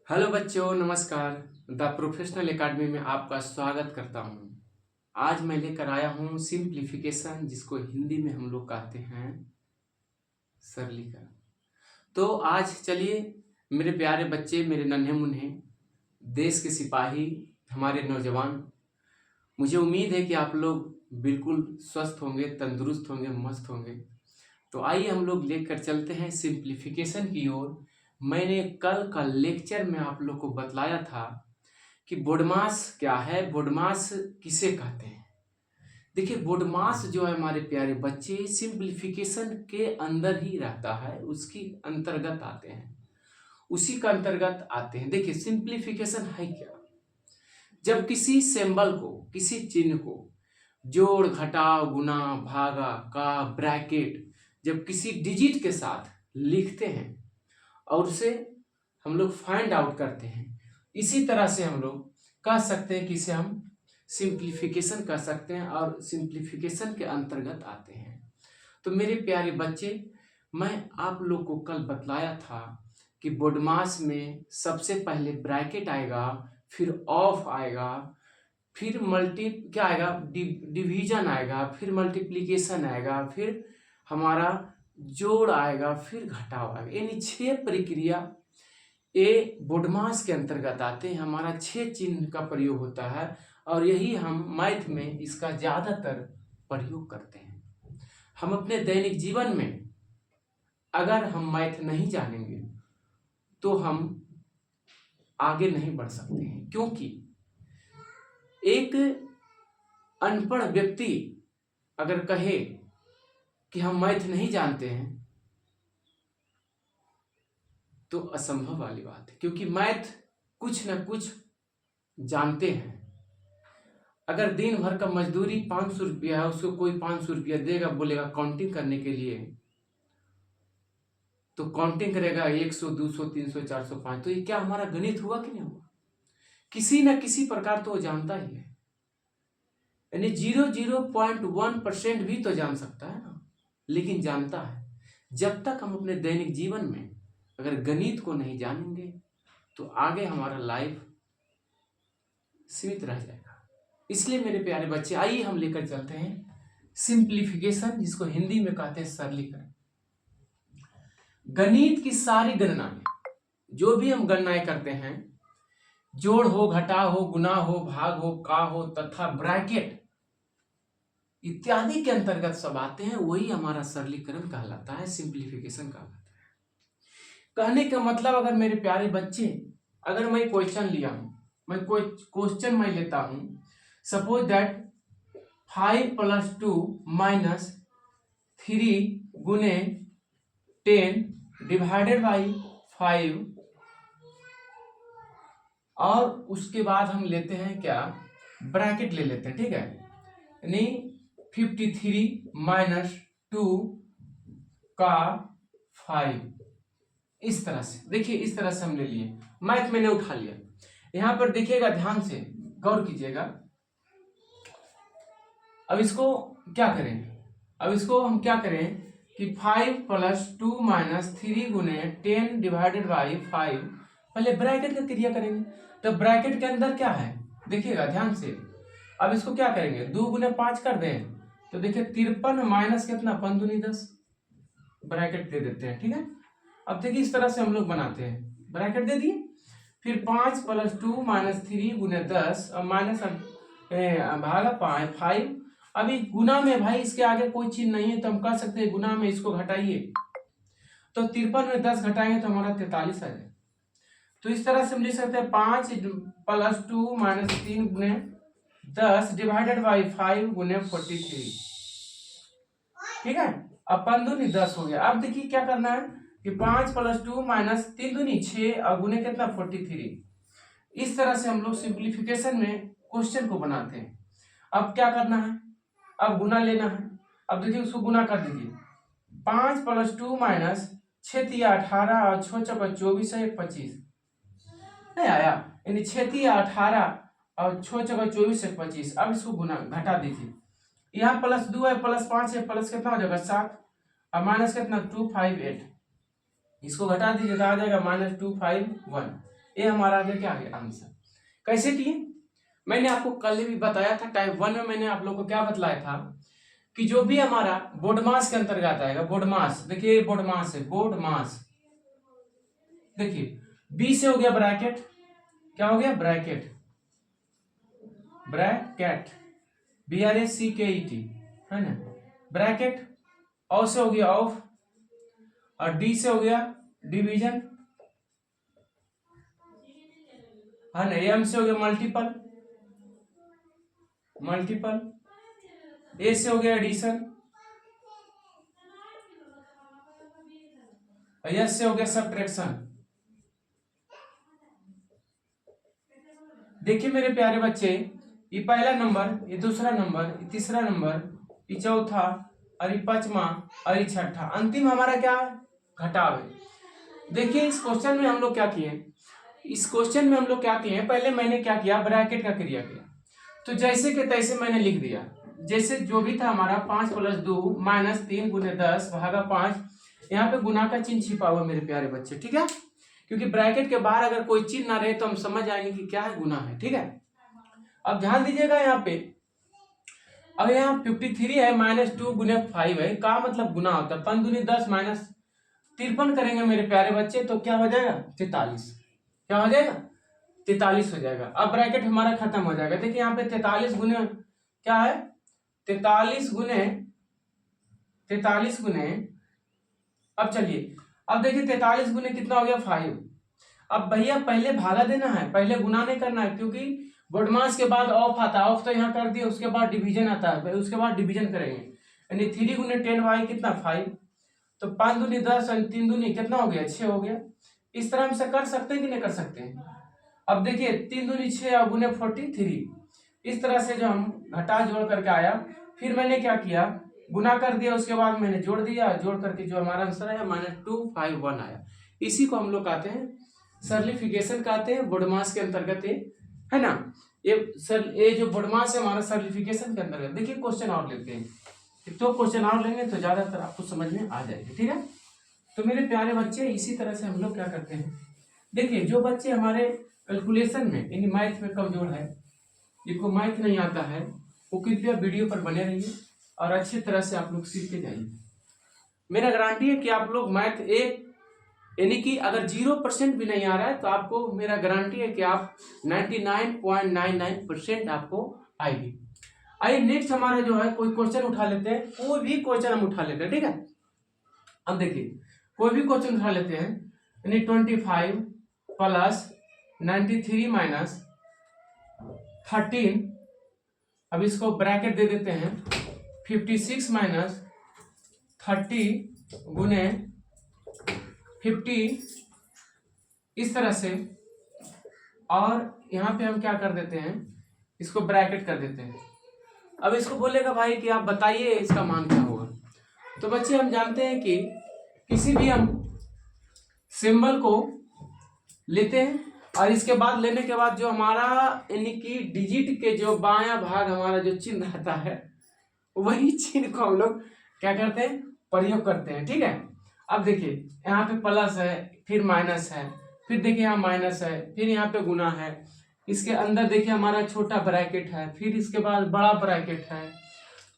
Hello बच्चों, नमस्कार। The professional academy में आपका स्वागत करता हूँ। आज मैं लेकर आया हूँ सिंप्लीफिकेशन, जिसको हिंदी में हम लोग कहते हैं सरलीकरण। तो आज चलिए मेरे प्यारे बच्चे, मेरे नन्हे मुन्ने देश के सिपाही, हमारे नौजवान, मुझे उम्मीद है कि आप लोग बिल्कुल स्वस्थ होंगे, तंदुरुस्त होंगे, मस्त होंगे। तो आइए हम लोग लेकर चलते हैं सिंप्लीफिकेशन की ओर। मैंने कल का लेक्चर में आप लोग को बतलाया था कि बोडमास क्या है, बोडमास किसे कहते हैं। देखिए, बोडमास जो है हमारे प्यारे बच्चे, सिंप्लीफिकेशन के अंदर ही रहता है, उसकी अंतर्गत आते हैं, उसी का अंतर्गत आते हैं। देखिए, सिंप्लीफिकेशन है क्या? जब किसी सिंबल को, किसी चिन्ह को जोड़, घटाव, गुना, भागा का ब्रैकेट जब किसी डिजिट के साथ लिखते हैं और उसे हम लोग फाइंड आउट करते हैं, इसी तरह से हम लोग कह सकते हैं कि इसे हम सिंप्लीफिकेशन कह सकते हैं और सिंप्लीफिकेशन के अंतर्गत आते हैं। तो मेरे प्यारे बच्चे, मैं आप लोग को कल बतलाया था कि बोडमास में सबसे पहले ब्रैकेट आएगा, फिर ऑफ आएगा, फिर क्या आएगा, डिवीजन आएगा, फिर मल्टीप्लिकेशन आएगा, फिर हमारा जोड़ आएगा, फिर घटाव आएगा। यानी 6 प्रक्रिया ये बोडमास के अंतर्गत आते हैं। हमारा 6 चिन्ह का प्रयोग होता है और यही हम मैथ में इसका ज्यादातर प्रयोग करते हैं। हम अपने दैनिक जीवन में अगर हम मैथ नहीं जानेंगे तो हम आगे नहीं बढ़ सकते हैं, क्योंकि एक अनपढ़ व्यक्ति अगर कहे कि हम मैथ नहीं जानते हैं तो असंभव वाली बात है, क्योंकि मैथ कुछ न कुछ जानते हैं। अगर दिन भर का मजदूरी 500 रुपया है, उसको कोई 500 रुपया देगा, बोलेगा काउंटिंग करने के लिए, तो काउंटिंग करेगा 100, 200, 300, 400, 500। तो ये क्या हमारा गणित हुआ कि नहीं हुआ? किसी न किसी प्रकार तो वो जानता ही है। यानी 0.1% भी तो जान सकता है ना, लेकिन जानता है। जब तक हम अपने दैनिक जीवन में अगर गणित को नहीं जानेंगे तो आगे हमारा लाइफ सीमित रह जाएगा। इसलिए मेरे प्यारे बच्चे, आइए हम लेकर चलते हैं सिंप्लीफिकेशन, जिसको हिंदी में कहते हैं सरलीकरण। गणित की सारी गणनाएं, जो भी हम गणनाएं करते हैं, जोड़ हो, घटाव हो, गुना हो, भाग हो, का हो तथा ब्रैकेट इत्यादि के अंतर्गत सब आते हैं, वही हमारा सरलीकरण कहलाता है, सिंप्लीफिकेशन कहलाता है। कहने का मतलब, अगर मेरे प्यारे बच्चे, अगर मैं क्वेश्चन लिया हूं, मैं कोई क्वेश्चन मैं लेता हूं, सपोज दैट 5 + 2 - 3 गुने 10 डिवाइडेड बाई 5, और उसके बाद हम लेते हैं क्या, ब्रैकेट ले लेते हैं, ठीक है। यानी 53 - 2 का 5, इस तरह से। देखिए, इस तरह से हम ले लिए, मैथ मैंने उठा लिया। यहां पर देखिएगा, ध्यान से गौर कीजिएगा। अब इसको क्या करें, अब इसको हम क्या करें कि 5 + 2 - 3 गुने 10 डिवाइडेड बाई 5, पहले ब्रैकेट का क्रिया करेंगे। तो ब्रैकेट के अंदर क्या है, देखिएगा ध्यान से। अब इसको क्या करेंगे, 2 गुने 5 कर दें, तो देखिए 53 माइनस कितना, 5 दूनी 10, ब्रैकेट दे देते हैं, ठीक है। अब देखिए, इस तरह से हम लोग बनाते हैं, ब्रैकेट दे दिए, फिर 5 + 2 - 3 गुने 10 और माइनस भागा 5। अभी गुना में भाई इसके आगे कोई चीज नहीं है, तो हम कह सकते हैं गुना में इसको घटाइए, तो 53 में 10 घटाएंगे तो हमारा 43 आ जाए। तो इस तरह से हम लिख सकते हैं 5 + 2 - 3 गुने 10 डिवाइडेड बाई 5 गुने 43, ठीक है। अब 5 दूनी 10 हो गया। अब देखिए क्या करना है कि 5 + 2 - 3 दूनी 6 और गुने कितना, 43। इस तरह से हम लोग सिंप्लीफिकेशन में क्वेश्चन को बनाते हैं। अब क्या करना है, अब गुना लेना है। अब देखिए, उसको गुना कर दीजिए, 5 + 2 - 6 × 18 और 6 × 24 है 25, नहीं आया, यानी 6 × 18 और 6 × 24 है 25। अब इसको गुना घटा दीजिए, यहाँ +2 है, +5 है, प्लस कितना हो जाएगा 7 और माइनस कितना 258, इसको घटा दीजिए तो आ जाएगा -251। ये हमारा आगे क्या आ गया आंसर। कैसे किए, मैंने आपको कल भी बताया था, टाइप 1 में मैंने आप लोगों को क्या बतलाया था कि जो भी हमारा बोर्ड मास के अंतर्गत आएगा, बोर्ड मास, देखिए बोर्ड मास है, बोर्ड मास, देखिए बी से हो गया ब्रैकेट, क्या हो गया ब्रैकेट, ब्रैकेट BRACKET है ना, ब्रैकेट, औ से हो गया ऑफ, और डी से हो गया डिवीजन है ना, एम से हो गया मल्टीपल, मल्टीपल, ए से हो गया एडिशन, एस से हो गया सब्ट्रैक्शन। देखिए मेरे प्यारे बच्चे, ये पहला नंबर, ये दूसरा नंबर, ये तीसरा नंबर, ये चौथा, और ये पांचवा, और ये छठा, अंतिम हमारा क्या घटाव है। देखिए इस क्वेश्चन में हम लोग क्या किए, इस क्वेश्चन में हम लोग क्या किए, पहले मैंने क्या किया, ब्रैकेट का क्रिया किया, तो जैसे के तैसे मैंने लिख दिया, जैसे जो भी था हमारा 5 + 2 - 3 × 10 / 5, यहाँ पे गुना का चिन्ह छिपा हुआ मेरे प्यारे बच्चे, ठीक है, क्योंकि ब्रैकेट के बाहर अगर कोई चिन्ह ना रहे तो हम समझ आएंगे कि क्या है, गुना है, ठीक है। अब ध्यान दीजिएगा यहाँ पे, अब यहाँ 53 है, -2 × 5 है, का मतलब गुना होता है, 5 दूनी 10 -53 करेंगे मेरे प्यारे बच्चे तो क्या हो जाएगा 43, क्या हो जाएगा 43 हो जाएगा। अब ब्रैकेट हमारा खत्म हो जाएगा। देखिए यहाँ पे 43 गुने क्या है, 43 गुने, अब चलिए, अब देखिए 43 गुने कितना हो गया 5। अब भैया पहले भागा देना है, पहले गुना नहीं करना है, क्योंकि बोडमास के बाद ऑफ आता है, ऑफ तो यहाँ कर दिया, उसके बाद डिवीजन आता है, उसके बाद डिवीजन करेंगे, यानी 3 × 10 भाई कितना 5, तो 5 दूनी 10 और 3 दूनी कितना हो गया 6 हो गया। इस तरह से कर सकते हैं कि नहीं कर सकते हैं। अब देखिए 3 दूनी 6 और गुने 43, इस तरह से जो हम घटा जोड़ करके आया, फिर मैंने क्या किया गुना कर दिया, उसके बाद मैंने जोड़ दिया, जोड़ करके जो हमारा आंसर आया -251 आया। इसी को हम लोग कहते हैं सरलीफिकेशन कहते हैं, बोडमास के अंतर्गत है ना, ये जो बोडमास है हमारा सरलीफिकेशन के अंतर्गत। देखिए क्वेश्चन और लेते हैं, तो क्वेश्चन और लेंगे तो ज्यादातर आपको समझ में आ जाएगा, ठीक है। तो मेरे प्यारे बच्चे इसी तरह से हम लोग क्या करते हैं, देखिए जो बच्चे हमारे कैलकुलेशन में यानी मैथ में कमजोर है, जिनको मैथ नहीं आता है, वो कृपया वीडियो पर बने रहिए और अच्छी तरह से आप लोग सीख के जाइए। मेरा गारंटी है कि आप लोग मैथ एक यानी कि अगर 0% भी नहीं आ रहा है तो आपको मेरा गारंटी है कि आप 99.99% आपको आएगी। आइए नेक्स्ट हमारा जो है कोई क्वेश्चन उठा लेते हैं, कोई भी क्वेश्चन हम उठा लेते हैं, ठीक है। अब देखिए कोई भी क्वेश्चन उठा लेते हैं, यानी 25 + 93 - 13, अब इसको ब्रैकेट दे देते हैं, 56 - 30 गुने 50, इस तरह से, और यहाँ पे हम क्या कर देते हैं, इसको ब्रैकेट कर देते हैं। अब इसको बोलेगा भाई कि आप बताइए इसका मान क्या होगा। तो बच्चे हम जानते हैं कि किसी भी हम सिंबल को लेते हैं और इसके बाद लेने के बाद जो हमारा यानी कि डिजिट के जो बायां भाग हमारा जो चिन्ह रहता है, वही चिन्ह को हम लोग क्या करते हैं, प्रयोग करते हैं, ठीक है। अब देखिए यहाँ पे प्लस है, फिर माइनस है, फिर देखिए यहाँ माइनस है, फिर यहाँ पे गुना है, इसके अंदर देखिए हमारा छोटा ब्रैकेट है, फिर इसके बाद बड़ा ब्रैकेट है।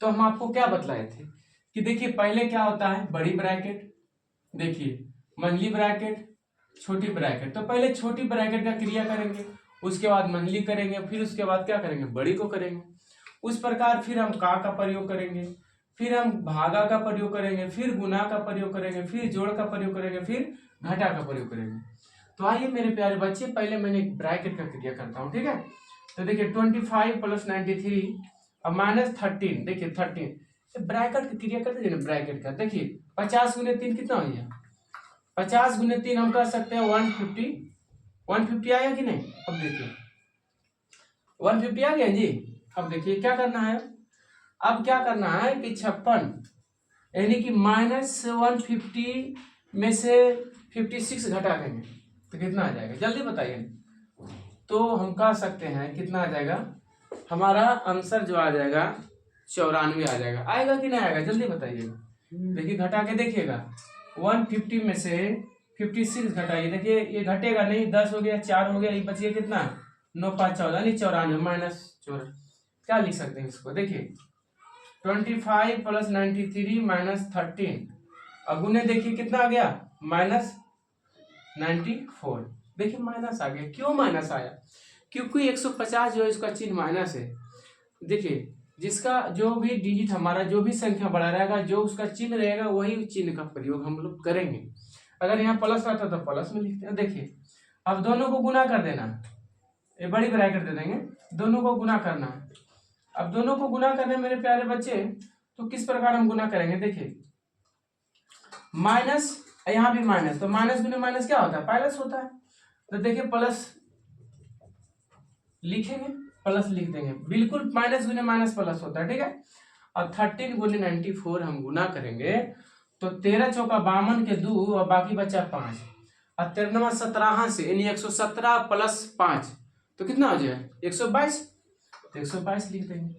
तो हम आपको क्या बतलाए थे कि देखिए पहले क्या होता है, बड़ी ब्रैकेट, देखिए मंझली ब्रैकेट, छोटी ब्रैकेट। तो पहले छोटी ब्रैकेट का क्रिया करेंगे, उसके बाद मंझली करेंगे, फिर उसके बाद क्या करेंगे, बड़ी को करेंगे। उस प्रकार फिर हम का प्रयोग करेंगे, फिर हम भागा का प्रयोग करेंगे, फिर गुना का प्रयोग करेंगे, फिर जोड़ का प्रयोग करेंगे, फिर घटा का प्रयोग करेंगे। तो आइए मेरे प्यारे बच्चे, पहले मैंने ब्रैकेट का क्रिया करता हूँ, ठीक है। तो देखिए 25 + 93 और -13, देखिए 13 ब्रैकेट की क्रिया करते हैं ना, ब्रैकेट का देखिए 50 × 3 कितना हो गया, 50 × 3 हम कर सकते हैं 150, 150 आया कि नहीं। अब देखिए 150 आ गया जी। अब देखिए क्या करना है, अब क्या करना है कि 56 यानी कि -150 में से 56 घटा देंगे तो कितना आ जाएगा, जल्दी बताइए। तो हम कह सकते हैं कितना आ जाएगा, हमारा आंसर जो आ जाएगा 94 आ जाएगा। आएगा कि नहीं आएगा, जल्दी बताइएगा। देखिए घटा के देखिएगा, 150 में से 56 घटाइए, देखिए ये घटेगा नहीं, 10 हो गया, 4 हो गया, ये बचिए कितना, 9 5 14 नहीं 94 माइनस 14। क्या लिख सकते हैं इसको, देखिए 25 प्लस 93 माइनस 13 और गुने देखिए कितना आ गया माइनस 94। देखिए माइनस आ गया, क्यों माइनस आया, क्योंकि 150 जो है इसका चिन्ह माइनस है। देखिए जिसका जो भी डिजिट हमारा जो भी संख्या बड़ा रहेगा, जो उसका चिन्ह रहेगा वही चिन्ह का प्रयोग हम लोग करेंगे। अगर यहाँ प्लस रहता तो प्लस में लिखते हैं। देखिए अब दोनों को गुना कर देना, ये बड़ी ब्रैकेट दे देंगे, दोनों को गुना करना है। अब दोनों को गुना करने मेरे प्यारे बच्चे, तो किस प्रकार हम गुना करेंगे, देखिए माइनस, यहाँ भी माइनस, तो माइनस गुने माइनस क्या होता है, प्लस होता है। तो देखिए प्लस लिखेंगे, प्लस लिख देंगे, बिल्कुल माइनस गुने माइनस प्लस होता है, ठीक है। अब 13 गुने 94 हम गुना करेंगे तो 13 चौका 52 के 2 और बाकी बचा 5 और 13 17 से यानी 117 प्लस 5 तो कितना हो जाएगा 122, तो 122 लिख देंगे।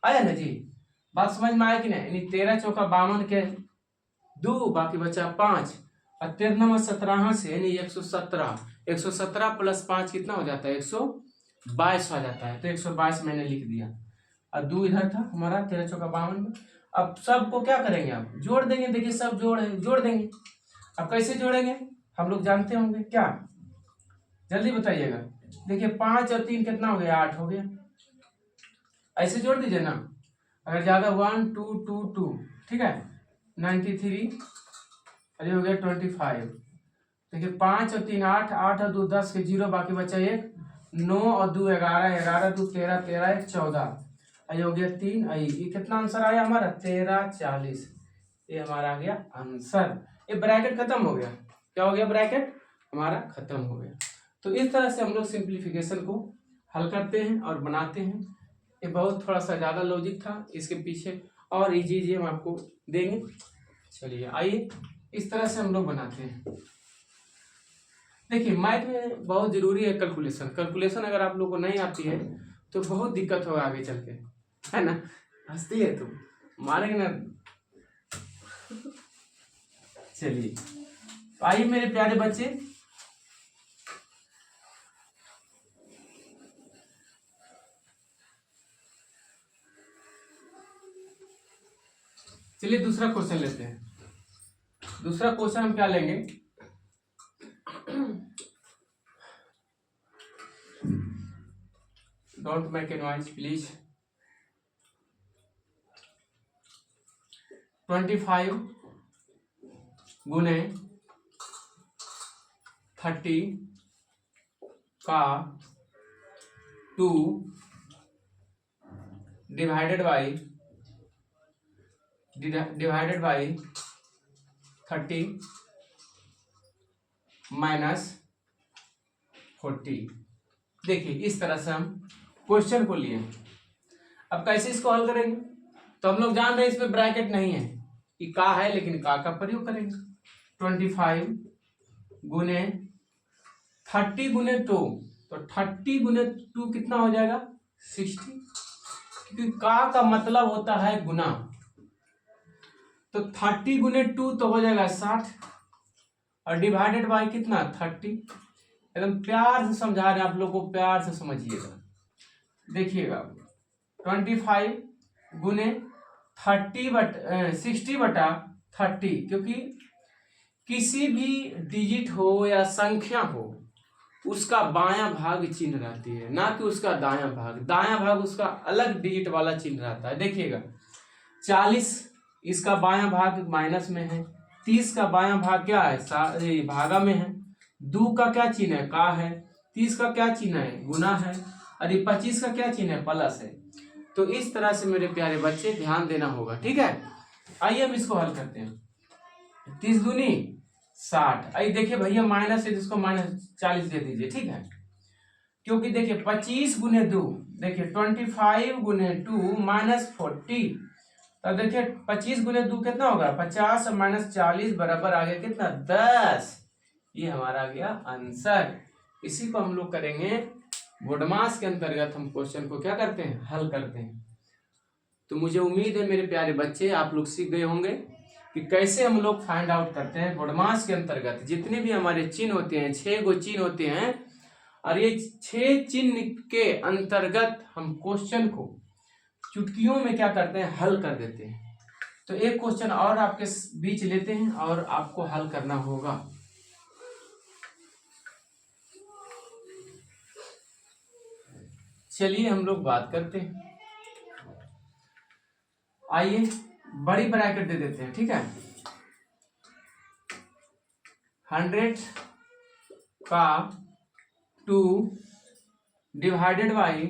आया ना जी, बात समझ में आया कि नहीं। यानी 13 चौका 52 के 2 बाकी बचा 5 और 13 17 से यानी 117 प्लस 5 कितना हो जाता है 122 आ जाता है। तो 122 मैंने लिख दिया और 2 इधर था हमारा 13 चौका 52 में। अब सबको क्या करेंगे, आप जोड़ देंगे, देखिए सब जोड़ देंगे। अब कैसे जोड़ेंगे हम लोग जानते होंगे क्या, जल्दी बताइएगा। देखिए 5 और 3 कितना हो गया 8 हो गया, ऐसे जोड़ दीजिए ना। अगर ज्यादा 1 2 2 2 ठीक है 93 अरे हो गया 25। देखिए 5 और 3 8 8 और 2 10 के 0 बाकी बचा 1 9 और 2 11 11 2 13 13 1 14 ये हो गया 3। ये कितना आंसर आया हमारा 13 40, ये हमारा आ गया आंसर। ये ब्रैकेट खत्म हो गया, क्या हो गया ब्रैकेट हमारा खत्म हो गया। तो इस तरह से हम लोग सिंप्लीफिकेशन को हल करते हैं और बनाते हैं। ये बहुत थोड़ा सा ज़्यादा लॉजिक था इसके पीछे और इजी हम आपको देंगे। चलिए आइए इस तरह से हम लोग बनाते हैं। देखिए मैथ में बहुत जरूरी है कैलकुलेशन अगर आप लोग को नहीं आती है तो बहुत दिक्कत होगा आगे चल के, है ना। हंसती है तुम, मारेंगे ना। चलिए आइए मेरे प्यारे बच्चे, चलिए दूसरा क्वेश्चन लेते हैं। दूसरा क्वेश्चन हम क्या लेंगे, don't make a noise please. 25 गुने 30 का 2 डिवाइडेड बाई 30 माइनस 40। देखिए इस तरह से हम क्वेश्चन को लिए। अब कैसे इसको हल करेंगे, तो हम लोग जान रहे हैं इसमें ब्रैकेट नहीं है, ये का है लेकिन का प्रयोग करेंगे। 25 गुने 30 गुने 2, तो 30 गुने 2 कितना हो जाएगा 60, क्योंकि का मतलब होता है गुना। तो 30 गुने 2 तो हो जाएगा 60 और डिवाइडेड बाय कितना 30। एकदम प्यार से समझा रहे हैं आप लोग को, प्यार से समझिएगा। देखिएगा 25 गुने 60/30, क्योंकि किसी भी डिजिट हो या संख्या हो उसका बायां भाग चिन्ह रहती है, ना कि उसका दायां भाग। दायां भाग उसका अलग डिजिट वाला चिन्ह रहता है। देखिएगा 40 इसका बायां भाग माइनस में है, 30 का बायां भाग क्या है भागा में है, 2 का क्या चिन्ह है का है, 30 का क्या चिन्ह है गुना है, और 25 का क्या चिन्ह है प्लस है। तो इस तरह से मेरे प्यारे बच्चे ध्यान देना होगा, ठीक है। आइए हम इसको हल करते हैं। 30 दूनी 60, आई देखिए भैया माइनस है जिसको माइनस 40 दे दीजिए, ठीक है। क्योंकि देखिए 25 गुने 2, देखिए 25 गुने 2 माइनस 40, तब देखिए 25 गुने 2 कितना होगा 50 और माइनस 40 बराबर आ गया कितना 10। ये हमारा आ गया आंसर। इसी को हम लोग करेंगे बोडमास के अंतर्गत, हम क्वेश्चन को क्या करते हैं हल करते हैं। तो मुझे उम्मीद है मेरे प्यारे बच्चे आप लोग सीख गए होंगे कि कैसे हम लोग फाइंड आउट करते हैं बोडमास के अंतर्गत जितने भी हमारे चिन्ह होते हैं, 6 गो चिन्ह होते हैं, और ये 6 चिन्ह के अंतर्गत हम क्वेश्चन को चुटकियों में क्या करते हैं, हल कर देते हैं। तो एक क्वेश्चन और आपके बीच लेते हैं और आपको हल करना होगा। चलिए हम लोग बात करते हैं। आइए बड़ी ब्रैकेट दे देते हैं, ठीक है। 100 का 2 डिवाइडेड बाई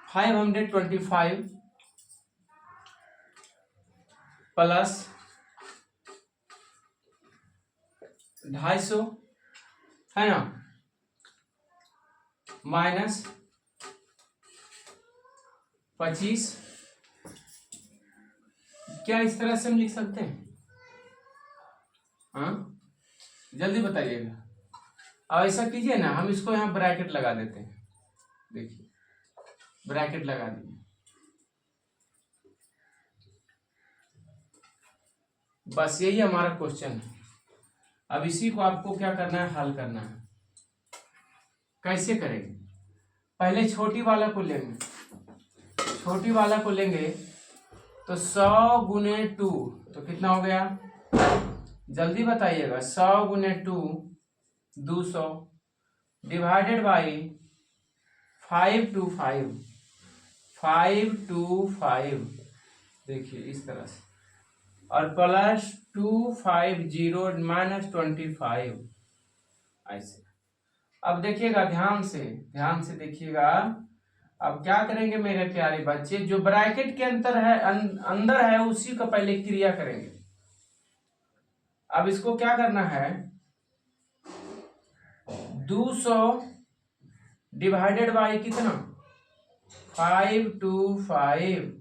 525 प्लस 250 है ना, माइनस 25। क्या इस तरह से हम लिख सकते हैं? हाँ, जल्दी बताइएगा। अब ऐसा कीजिए ना, हम इसको यहाँ ब्रैकेट लगा देते हैं। देखिए ब्रैकेट लगा दिए। बस यही हमारा क्वेश्चन है। अब इसी को आपको क्या करना है, हल करना है। कैसे करेंगे? पहले छोटी वाला को लेंगे। छोटी वाला को लेंगे तो 100 गुने 2 तो कितना हो गया, जल्दी बताइएगा। 100 गुने 2 200 डिवाइडेड बाई 525 525, देखिए इस तरह से, और प्लस 250 माइनस 25 ऐसे। अब देखिएगा ध्यान से देखिएगा। अब क्या करेंगे मेरे प्यारे बच्चे, जो ब्रैकेट के अंदर है उसी का पहले क्रिया करेंगे। अब इसको क्या करना है, 200 डिवाइडेड बाई कितना, 525,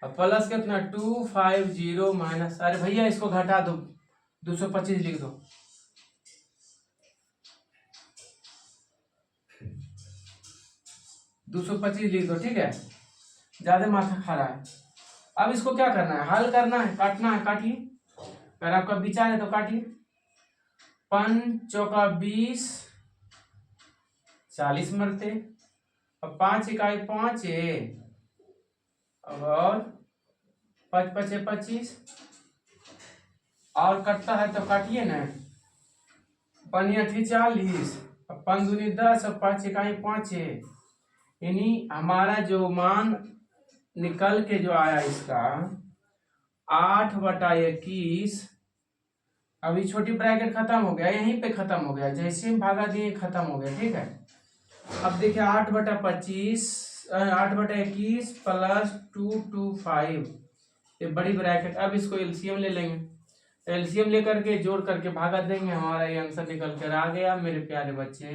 अब प्लस कितना 250 माइनस, अरे भैया इसको घटा दो, 225 लिख दो। लिख दो, ठीक है, ज्यादा माथा खा रहा है। अब इसको क्या करना है, हल करना है, काटना है, काटिए। अगर आपका विचार है तो काटिए। 5 चौका 20, 40 मरते, अब 5 इकाई 5 और 5 पचे 25, और कटता है तो काटिए ना। 5 थी 40, 5 दूनी 10 और 5 इकाई 5 यानी हमारा जो मान निकल के जो आया इसका 8/21। अभी छोटी ब्रैकेट खत्म हो गया, यहीं पे खत्म हो गया, जैसे हम भागा दिए खत्म हो गया, ठीक है। अब देखिए 8/25 8/21 प्लस 225, ये बड़ी ब्रैकेट। अब इसको एलसीएम ले लेंगे। एलसीएम लेकर के जोड़ करके भागा देंगे, हमारा ये आंसर निकल कर आ गया मेरे प्यारे बच्चे।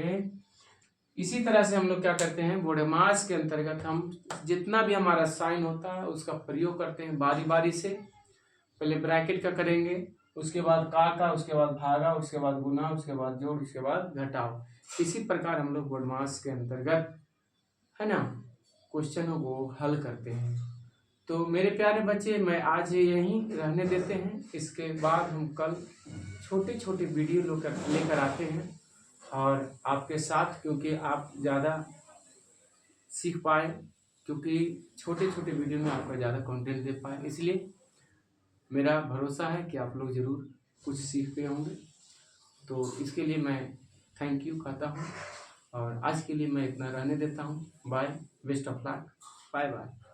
इसी तरह से हम लोग क्या करते हैं, बोडेमास के अंतर्गत हम जितना भी हमारा साइन होता है उसका प्रयोग करते हैं बारी बारी से। पहले ब्रैकेट का करेंगे, उसके बाद का, उसके बाद भागा, उसके बाद गुना, उसके बाद जोड़, उसके बाद घटाओ। इसी प्रकार हम लोग बोडेमास के अंतर्गत है ना क्वेश्चनों को हल करते हैं। तो मेरे प्यारे बच्चे, मैं आज यहीं रहने देते हैं। इसके बाद हम कल छोटे छोटे वीडियो लेकर आते हैं और आपके साथ, क्योंकि आप ज़्यादा सीख पाए, क्योंकि छोटे छोटे वीडियो में आपको ज़्यादा कंटेंट दे पाए, इसलिए मेरा भरोसा है कि आप लोग ज़रूर कुछ सीख पे होंगे। तो इसके लिए मैं थैंक यू कहता हूँ और आज के लिए मैं इतना रहने देता हूँ। Bye, best of luck, bye bye.